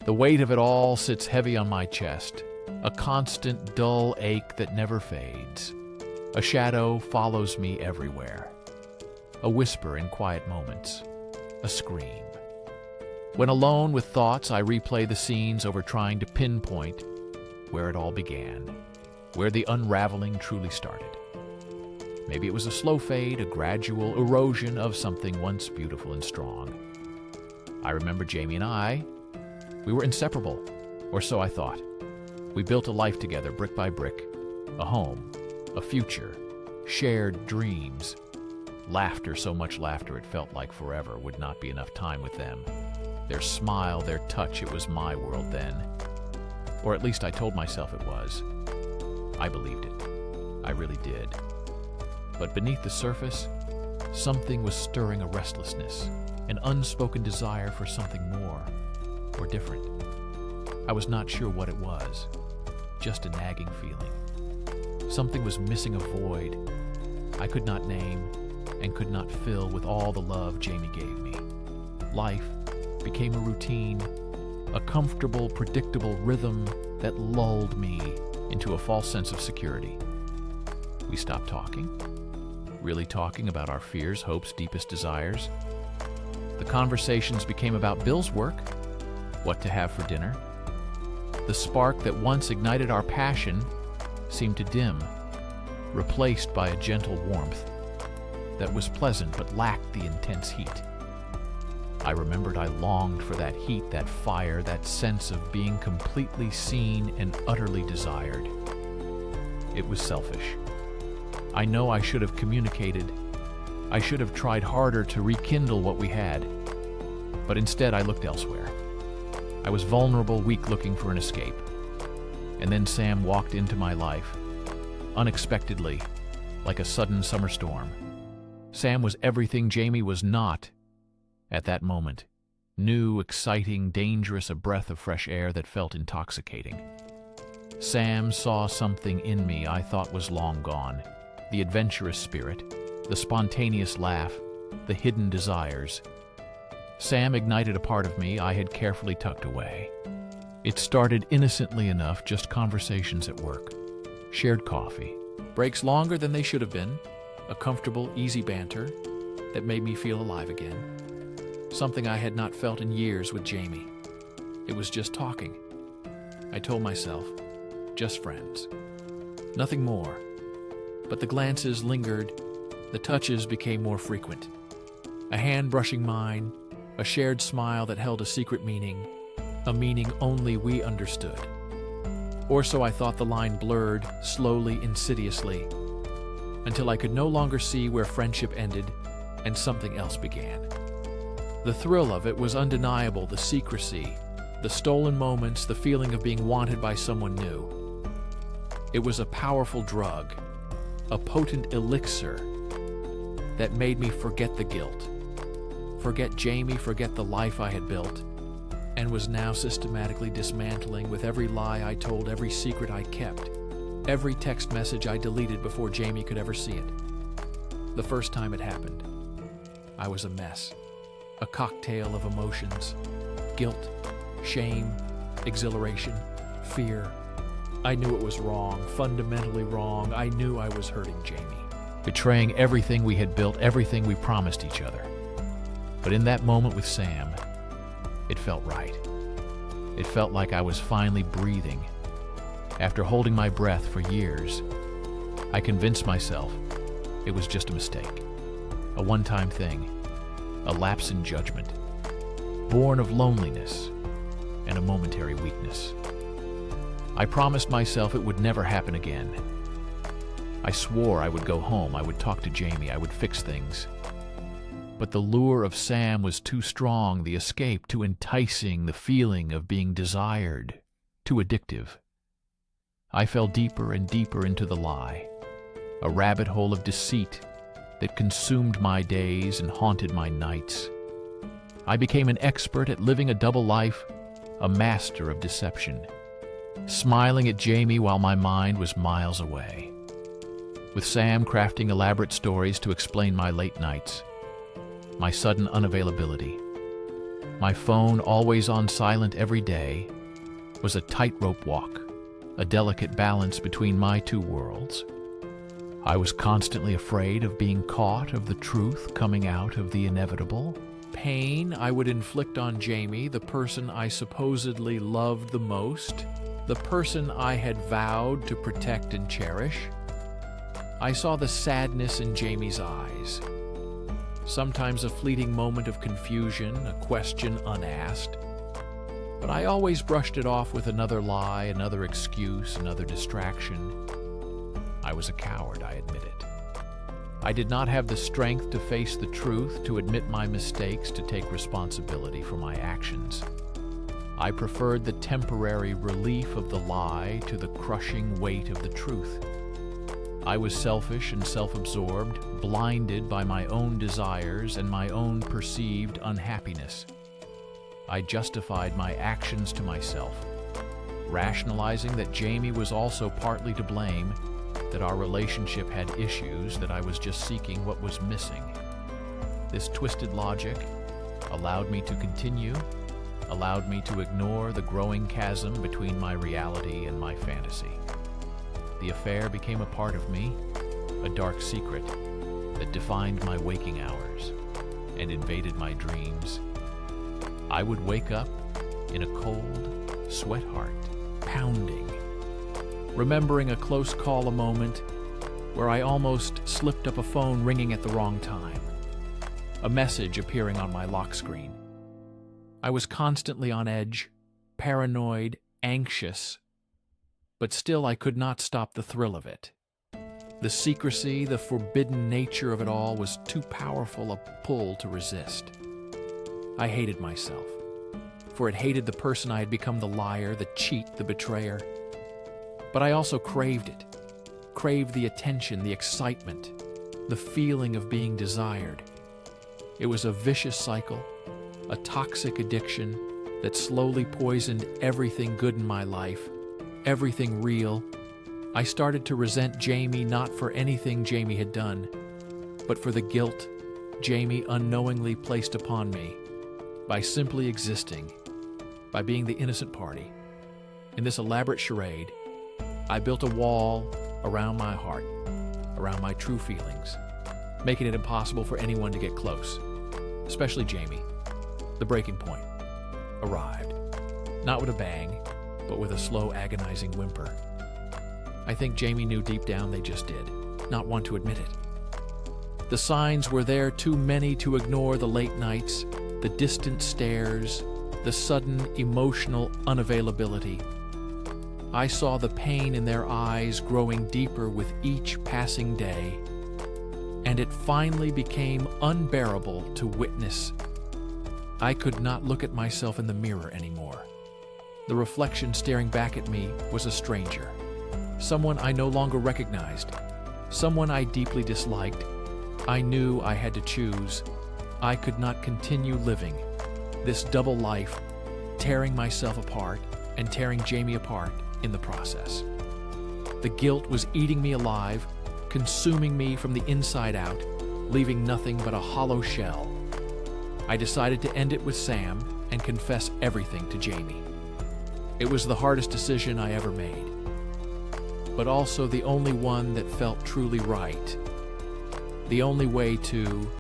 The weight of it all sits heavy on my chest, a constant dull ache that never fades. A shadow follows me everywhere. A whisper in quiet moments. A scream. When alone with thoughts, I replay the scenes over trying to pinpoint where it all began, where the unraveling truly started. Maybe it was a slow fade, a gradual erosion of something once beautiful and strong. I remember Jamie and we were inseparable, or so I thought. We built a life together, brick by brick, a home, a future, shared dreams. Laughter, so much laughter it felt like forever would not be enough time with them. Their smile, their touch, it was my world then. Or at least I told myself it was. I believed it. I really did. But beneath the surface, something was stirring a restlessness, an unspoken desire for something more, or different. I was not sure what it was, just a nagging feeling. Something was missing, a void I could not name and could not fill with all the love Jamie gave me. Life became a routine, a comfortable, predictable rhythm that lulled me into a false sense of security. We stopped talking, really talking about our fears, hopes, deepest desires. The conversations became about Bill's work, what to have for dinner. The spark that once ignited our passion seemed to dim, replaced by a gentle warmth that was pleasant but lacked the intense heat. I remembered I longed for that heat, that fire, that sense of being completely seen and utterly desired. It was selfish. I know I should have communicated. I should have tried harder to rekindle what we had. But instead I looked elsewhere. I was vulnerable, weak, looking for an escape. And then Sam walked into my life, unexpectedly, like a sudden summer storm. Sam was everything Jamie was not at that moment. New, exciting, dangerous, a breath of fresh air that felt intoxicating. Sam saw something in me I thought was long gone. The adventurous spirit, the spontaneous laugh, the hidden desires. Sam ignited a part of me I had carefully tucked away. It started innocently enough, just conversations at work, shared coffee, breaks longer than they should have been, a comfortable, easy banter that made me feel alive again. Something I had not felt in years with Jamie. It was just talking. I told myself, just friends. Nothing more. But the glances lingered, the touches became more frequent. A hand brushing mine, a shared smile that held a secret meaning, a meaning only we understood. Or so I thought. The line blurred, slowly, insidiously, until I could no longer see where friendship ended and something else began. The thrill of it was undeniable, the secrecy, the stolen moments, the feeling of being wanted by someone new. It was a powerful drug, a potent elixir that made me forget the guilt, forget Jamie, forget the life I had built, and was now systematically dismantling with every lie I told, every secret I kept, every text message I deleted before Jamie could ever see it. The first time it happened, I was a mess, a cocktail of emotions, guilt, shame, exhilaration, fear. I knew it was wrong, fundamentally wrong. I knew I was hurting Jamie, betraying everything we had built, everything we promised each other. But in that moment with Sam, it felt right. It felt like I was finally breathing. After holding my breath for years, I convinced myself it was just a mistake, a one-time thing, a lapse in judgment, born of loneliness and a momentary weakness. I promised myself it would never happen again. I swore I would go home, I would talk to Jamie, I would fix things. But the lure of Sam was too strong, the escape too enticing, the feeling of being desired too addictive. I fell deeper and deeper into the lie, a rabbit hole of deceit that consumed my days and haunted my nights. I became an expert at living a double life, a master of deception, smiling at Jamie while my mind was miles away, with Sam crafting elaborate stories to explain my late nights, my sudden unavailability, my phone always on silent every day, was a tightrope walk, a delicate balance between my two worlds. I was constantly afraid of being caught, of the truth coming out of the inevitable. Pain I would inflict on Jamie, the person I supposedly loved the most, the person I had vowed to protect and cherish. I saw the sadness in Jamie's eyes. Sometimes a fleeting moment of confusion, a question unasked. But I always brushed it off with another lie, another excuse, another distraction. I was a coward, I admit it. I did not have the strength to face the truth, to admit my mistakes, to take responsibility for my actions. I preferred the temporary relief of the lie to the crushing weight of the truth. I was selfish and self-absorbed, blinded by my own desires and my own perceived unhappiness. I justified my actions to myself, rationalizing that Jamie was also partly to blame, that our relationship had issues, that I was just seeking what was missing. This twisted logic allowed me to continue, allowed me to ignore the growing chasm between my reality and my fantasy. The affair became a part of me, a dark secret that defined my waking hours and invaded my dreams. I would wake up in a cold sweat heart, pounding, remembering a close call, a moment where I almost slipped up a phone ringing at the wrong time, a message appearing on my lock screen. I was constantly on edge, paranoid, anxious, but still I could not stop the thrill of it. The secrecy, the forbidden nature of it all was too powerful a pull to resist. I hated myself, for it hated the person I had become, the liar, the cheat, the betrayer. But I also craved it, craved the attention, the excitement, the feeling of being desired. It was a vicious cycle, a toxic addiction that slowly poisoned everything good in my life, everything real. I started to resent Jamie, not for anything Jamie had done, but for the guilt Jamie unknowingly placed upon me by simply existing, by being the innocent party. In this elaborate charade, I built a wall around my heart, around my true feelings, making it impossible for anyone to get close, especially Jamie. The breaking point arrived, not with a bang, but with a slow, agonizing whimper. I think Jamie knew deep down they just did, not want to admit it. The signs were there, too many to ignore: the late nights, the distant stares, the sudden emotional unavailability. I saw the pain in their eyes growing deeper with each passing day, and it finally became unbearable to witness. I could not look at myself in the mirror anymore. The reflection staring back at me was a stranger, someone I no longer recognized, someone I deeply disliked. I knew I had to choose. I could not continue living this double life, tearing myself apart and tearing Jamie apart in the process. The guilt was eating me alive, consuming me from the inside out, leaving nothing but a hollow shell. I decided to end it with Sam and confess everything to Jamie. It was the hardest decision I ever made, but also the only one that felt truly right. The only way to